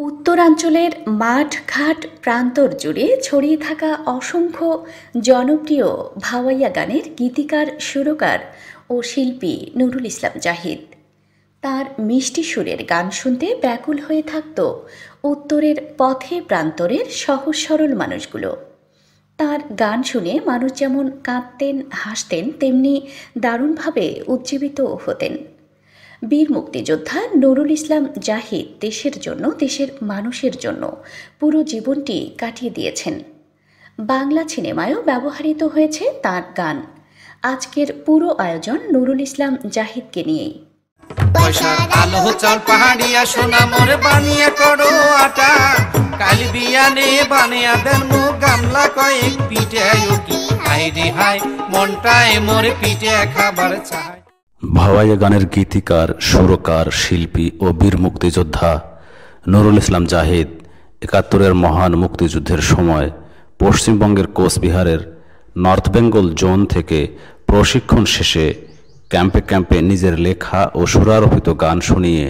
উত্তরাঞ্চলের মাঠ ঘাট প্রান্তর জুড়ে ছড়িয়ে থাকা অসংখ্য জনপ্রিয় ভাওয়াইয়া গানের গীতিকার, সুরকার ও শিল্পী নুরুল ইসলাম জাহিদ। তার মিষ্টি সুরের গান শুনতে ব্যাকুল হয়ে থাকত উত্তরের পথে প্রান্তরের সহজ সরল মানুষগুলো। তার গান শুনে মানুষ যেমন কাঁদতেন, হাসতেন, তেমনি দারুণভাবে উজ্জীবিত হতেন। বীর মুক্তিযোদ্ধা নুরুল ইসলাম জাহিদ দেশের জন্য, দেশের মানুষের জন্য পুরো জীবনটি কাটিয়ে দিয়েছেন। বাংলা সিনেমায়ও ব্যবহৃত হয়েছে তার গান। আজকের পুরো আয়োজন নুরুল ইসলাম জাহিদকে নিয়েই। পয়সার আলো চাল পাহাড়িয়া সোনা মোরে বানিয়া করো আটা, কাল বিয়ানে বানিয়া দেন মো গামলা কয়েক পিঠে কি হাই রে হাই মনটায় মোরে পিঠে খাবার চায়। ভাওয়াইয়া গানের গীতিকার, সুরকার, শিল্পী ও বীর মুক্তিযোদ্ধা নুরুল ইসলাম জাহিদ ৭১-এর মহান মুক্তিযুদ্ধের সময় পশ্চিমবঙ্গের কোচবিহারের নর্থ বেঙ্গল জোন থেকে প্রশিক্ষণ শেষে ক্যাম্পে ক্যাম্পে নিজের লেখা ও সুরারোপিত গান শুনিয়ে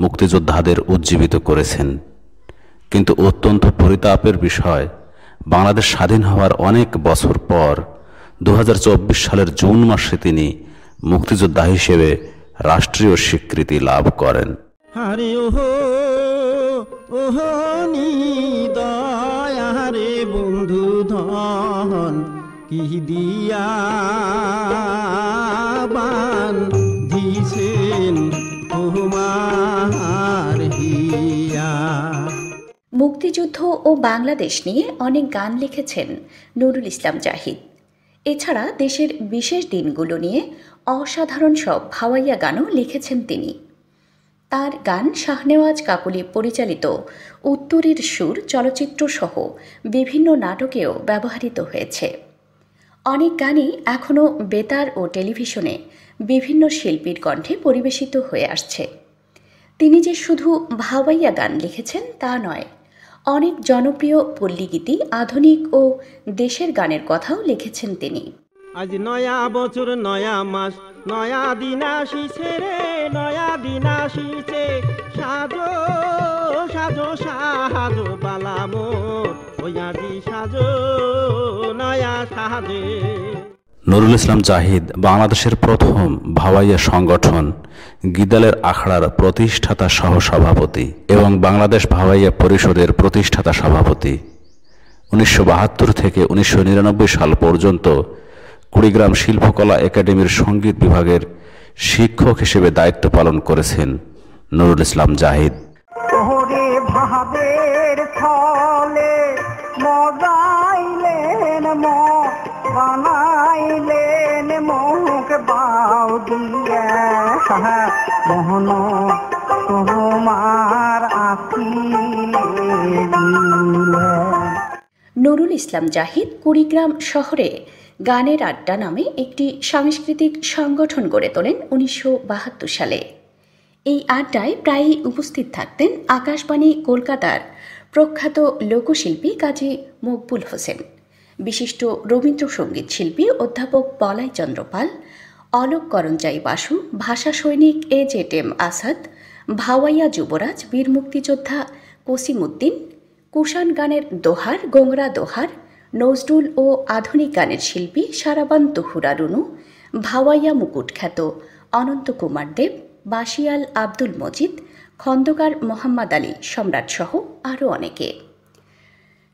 মুক্তিযোদ্ধাদের উজ্জীবিত করেছেন। কিন্তু অত্যন্ত পরিতাপের বিষয়, বাংলাদেশ স্বাধীন হওয়ার অনেক বছর পর ২০২৪ সালের জুন মাসে তিনি মুক্তিযোদ্ধা হিসেবে রাষ্ট্রীয় স্বীকৃতি লাভ করেন। হারে ওহো ওহো নিদয়া রে বন্ধু ধন কি দিয়া বান দিছেন তোমার হিয়া। মুক্তিযুদ্ধ ও বাংলাদেশ নিয়ে অনেক গান লিখেছেন নুরুল ইসলাম জাহিদ। এছাড়া দেশের বিশেষ দিনগুলো নিয়ে অসাধারণ সব ভাওয়াইয়া গানও লিখেছেন তিনি। তার গান শাহনেওয়াজ কাকলি পরিচালিত উত্তরের সুর চলচ্চিত্র সহ বিভিন্ন নাটকেও ব্যবহৃত হয়েছে। অনেক গানই এখনও বেতার ও টেলিভিশনে বিভিন্ন শিল্পীর কণ্ঠে পরিবেশিত হয়ে আসছে। তিনি যে শুধু ভাওয়াইয়া গান লিখেছেন তা নয়, অনেক জনপ্রিয় পল্লীগীতি, আধুনিক ও দেশের গানের কথাও লিখেছেন তিনি। আজ নয়া বছর, নয়া মাস, নয়া দিন আসিছে রে, নয়া দিন আসিছে, সাজো সাজো সাজো বালামো ওয়াজি সাজো নয়া সাজে। নুরুল ইসলাম জাহিদ বাংলাদেশের প্রথম ভাওয়াইয়া সংগঠন গিদালের আখড়ার প্রতিষ্ঠাতা সহসভাপতি এবং বাংলাদেশ ভাওয়াইয়া পরিষদের প্রতিষ্ঠাতা সভাপতি। ১৯৭২ থেকে ১৯৯৯ সাল পর্যন্ত কুড়িগ্রাম শিল্পকলা একাডেমির সঙ্গীত বিভাগের শিক্ষক হিসেবে দায়িত্ব পালন করেছেন নুরুল ইসলাম জাহিদ। নুরুল ইসলাম জাহিদ কুড়িগ্রাম শহরে গানের আড্ডা নামে একটি সাংস্কৃতিক সংগঠন গড়ে তোলেন ১৯৭২ সালে। এই আড্ডায় প্রায়ই উপস্থিত থাকতেন আকাশবাণী কলকাতার প্রখ্যাত লোকশিল্পী কাজী মকবুল হোসেন, বিশিষ্ট রবীন্দ্রসঙ্গীত শিল্পী অধ্যাপক বলাই চন্দ্র পাল, অলোক করঞ্জাই বাসু, ভাষা সৈনিক AZM আসাদ, ভাওয়াইয়া যুবরাজ, বীর মুক্তিযোদ্ধা কসিমউদ্দিন, কুষাণ গানের দোহার গোংরা দোহার, নজরুল ও আধুনিক গানের শিল্পী সারাবান তুহুরা রুনু, ভাওয়াইয়া মুকুট খ্যাত অনন্ত কুমার দেব, বাশিয়াল আব্দুল মজিদ, খন্দকার মোহাম্মদ আলী সম্রাট সহ আরও অনেকে।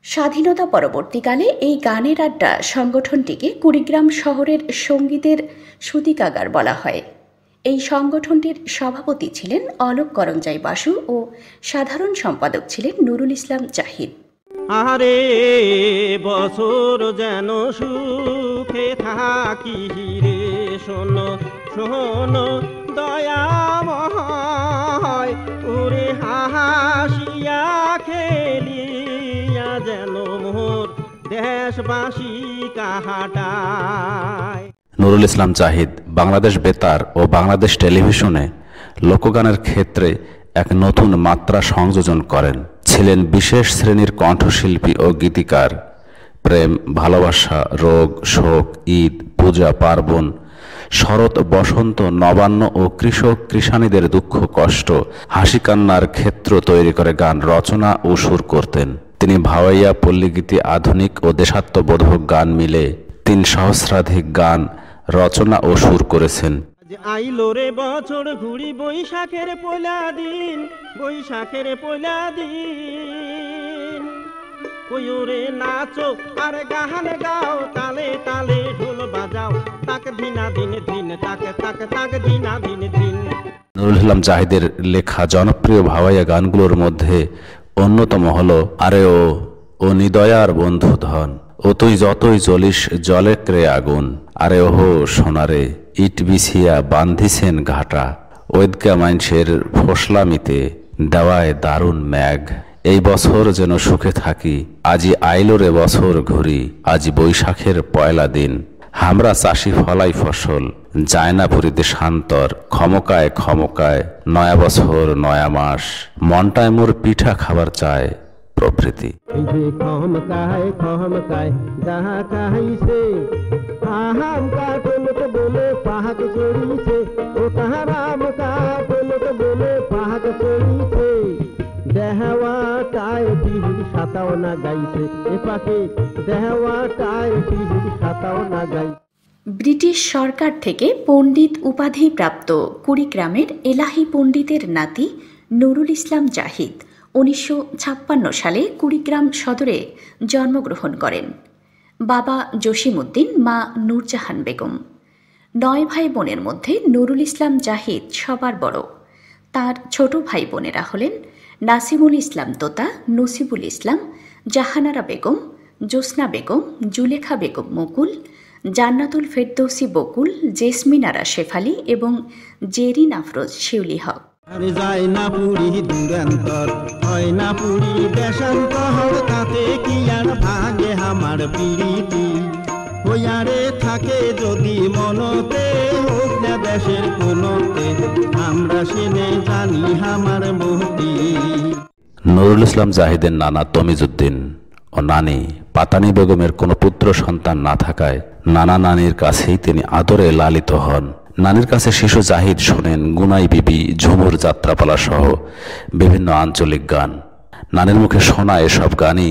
স্বাধীনতা পরবর্তীকালে এই গানের আড্ডা সংগঠনটিকে কুড়িগ্রাম শহরের সঙ্গীতের সূতিকাগার বলা হয়। এই সংগঠনটির সভাপতি ছিলেন অলোক করঞ্জাই বাসু ও সাধারণ সম্পাদক ছিলেন নুরুল ইসলাম জাহিদ। আরে বছর যেন সুখে থাকি রে, শোনো শোনো দয়াময়, ওরে হাসিয়া খেলিয়া যেন মোর দেশবাসী কাহাটায়। নুরুল ইসলাম জাহিদ বাংলাদেশ বেতার ও বাংলাদেশ টেলিভিশনে লোকগানের ক্ষেত্রে এক নতুন মাত্রা সংযোজন করেন। ছিলেন বিশেষ শ্রেণীর কণ্ঠশিল্পী ও গীতিকার। প্রেম, ভালোবাসা, রোগ, শোক, ঈদ, পূজা পার্বণ, শরৎ, বসন্ত, নবান্ন ও কৃষক কৃষাণীদের দুঃখ কষ্ট, হাসি কান্নার ক্ষেত্র তৈরি করে গান রচনা ও সুর করতেন। তিনি ভাওয়াইয়া, পল্লীগীতি, আধুনিক ও দেশাত্মবোধক গান মিলে 3 সহস্রাধিক গান রচনা ও সুর করেছেন। আইলো রে বছর ঘুরি বৈশাখের পয়লা দিন, বৈশাখের পয়লা দিন, কইরে নাচো আর গান গাও, তালে তালে ঢোল বাজাও, তাক দিনা দিন দিন, তাকে তাক তাক দিনা দিন দিন। নুরুল ইসলাম জাহিদের লেখা জনপ্রিয় ভাওয়াইয়া গানগুলোর মধ্যে অন্যতম হল আরে ও নিদয়ার বন্ধু ধন, ও তুই যতই জ্বলিস জলে ক্রে আগুন, আরে ওহো সোনারে ইট বিছিয়া বান্ধিছেন ঘাটা, ওয়েদকা মাইনসের ফসলামিতে দেওয়ায় দারুণ ম্যাঘ, এই বছর যেন সুখে থাকি, আজি আইলো রে বছর ঘুরি, আজি বৈশাখের পয়লা দিন, হামরা চাষি ফলাই ফসল, যায় না পুরীতে শান্তর, ক্ষমকায় ক্ষমকায় নয়া বছর নয়া মাস, মনটায় মোর পিঠা খাবার চায় প্রভৃতি। খমকায় খমকায় যাহা কাহিছে, আহাম কাটলত বলে পাহাগ চড়িছে, ও তাহারাম কাটলত বলে পাহাগ চড়িছে, দেহাওয়াটায় টিহির সাতাও না গাইছে, এ পাখি দেহাওয়াটায় টিহির সাতাও না গাইছে। ব্রিটিশ সরকার থেকে পণ্ডিত উপাধি প্রাপ্ত কুড়িগ্রামের এলাহি পণ্ডিতের নাতি নুরুল ইসলাম জাহিদ 1956 সালে কুড়িগ্রাম সদরে জন্মগ্রহণ করেন। বাবা জসিমউদ্দিন, মা নূরজাহান বেগম। 9 ভাই বোনের মধ্যে নুরুল ইসলাম জাহিদ সবার বড়। তার ছোট ভাই বোনেরা হলেন নাসিমুল ইসলাম তোতা, নসিবুল ইসলাম, জাহানারা বেগম, জ্যোৎস্না বেগম, জুলেখা বেগম মুকুল, জান্নাতুল ফেরদৌসি বকুল, জেসমিনারা শেফালি এবং জেরিন আফরোজ শিউলি হক। আরে যায় না পুরী দূরান্তর, হয় না পুরী দেশান্তর, তাতে কি আর ভাগে আমার প্রীতি, হইয়ারে থাকে যদি মনতে, হোক না দেশের কোনতে, আমরা সেনে জানি আমার মুক্তি। নুরুল ইসলাম জাহিদের নানা তমিজউদ্দিন ও নানি পাতানি বেগমের কোনো পুত্র সন্তান না থাকায় নানা নানির কাছেই তিনি আদরে লালিত হন। নানির কাছে শিশু জাহিদ শোনেন গুনাই বিবি, ঝুমুর, যাত্রাপালা সহ বিভিন্ন আঞ্চলিক গান। নানির মুখে শোনা এসব গানই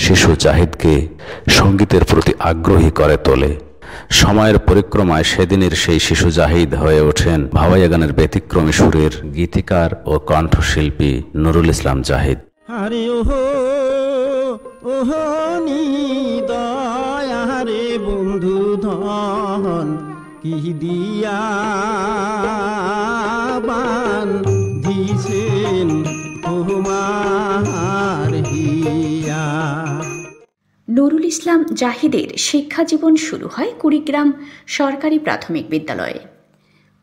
শিশু জাহিদকে সঙ্গীতের প্রতি আগ্রহী করে তোলে। সময়ের পরিক্রমায় সেদিনের সেই শিশু জাহিদ হয়ে ওঠেন ভাওয়াইয়া গানের ব্যতিক্রমী সুরের গীতিকার ও কণ্ঠশিল্পী নুরুল ইসলাম জাহিদ। আরে ওহো ওহো নিদয়া রে বন্ধু ধন, কি দিয়া বান্ধিছেন তোমার হিয়া। নুরুল ইসলাম জাহিদের শিক্ষা জীবন শুরু হয় কুড়িগ্রাম সরকারি প্রাথমিক বিদ্যালয়ে।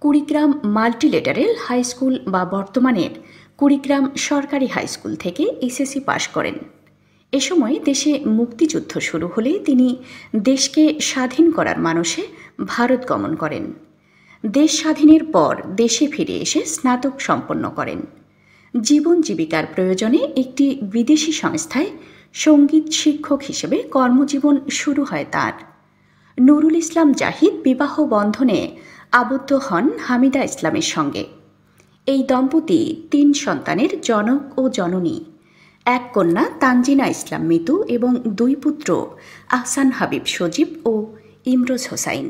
কুড়িগ্রাম মাল্টিলেটারেল হাই স্কুল বা বর্তমানের কুড়িগ্রাম সরকারি হাই স্কুল থেকে এসএসসি পাশ করেন। এ সময় দেশে মুক্তিযুদ্ধ শুরু হলে তিনি দেশকে স্বাধীন করার মানসে ভারত গমন করেন। দেশ স্বাধীনের পর দেশে ফিরে এসে স্নাতক সম্পন্ন করেন। জীবন জীবিকার প্রয়োজনে একটি বিদেশি সংস্থায় সঙ্গীত শিক্ষক হিসেবে কর্মজীবন শুরু হয় তার। নুরুল ইসলাম জাহিদ বিবাহ বন্ধনে আবদ্ধ হন হামিদা ইসলামের সঙ্গে। এই দম্পতি 3 সন্তানের জনক ও জননী, এক কন্যা তানজিনা ইসলাম মিতু এবং 2 পুত্র আহসান হাবিব সজীব ও ইমরোজ হোসাইন।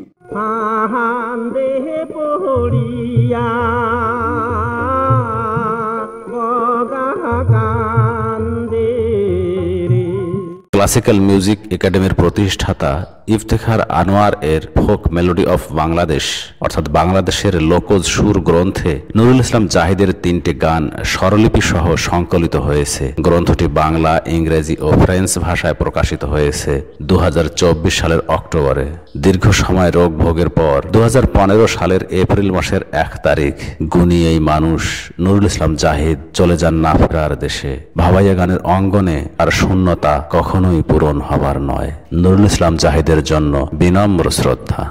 ক্লাসিক্যাল মিউজিক একাডেমির প্রতিষ্ঠাতা ইফতেখার আনোয়ার এর ফোক মেলোডি অফ বাংলাদেশ অর্থাৎ বাংলাদেশের লোকজ সুর গ্রন্থে নুরুল ইসলাম জাহিদের 3টি গান স্বরলিপি সহ সংকলিত হয়েছে। গ্রন্থটি বাংলা, ইংরেজি ও ফ্রেঞ্চ ভাষায় প্রকাশিত হয়েছে 2024 সালের অক্টোবরে। দীর্ঘ সময় রোগ ভোগের পর 2015 সালের এপ্রিল মাসের 1 তারিখ গুণী এই মানুষ নুরুল ইসলাম জাহিদ চলে যান না ফেরার দেশে। ভাওয়াইয়া গানের অঙ্গনে আর শূন্যতা কখনোই পূরণ হবার নয়। নুরুল ইসলাম জাহিদের জন্য বিনম্র শ্রদ্ধা।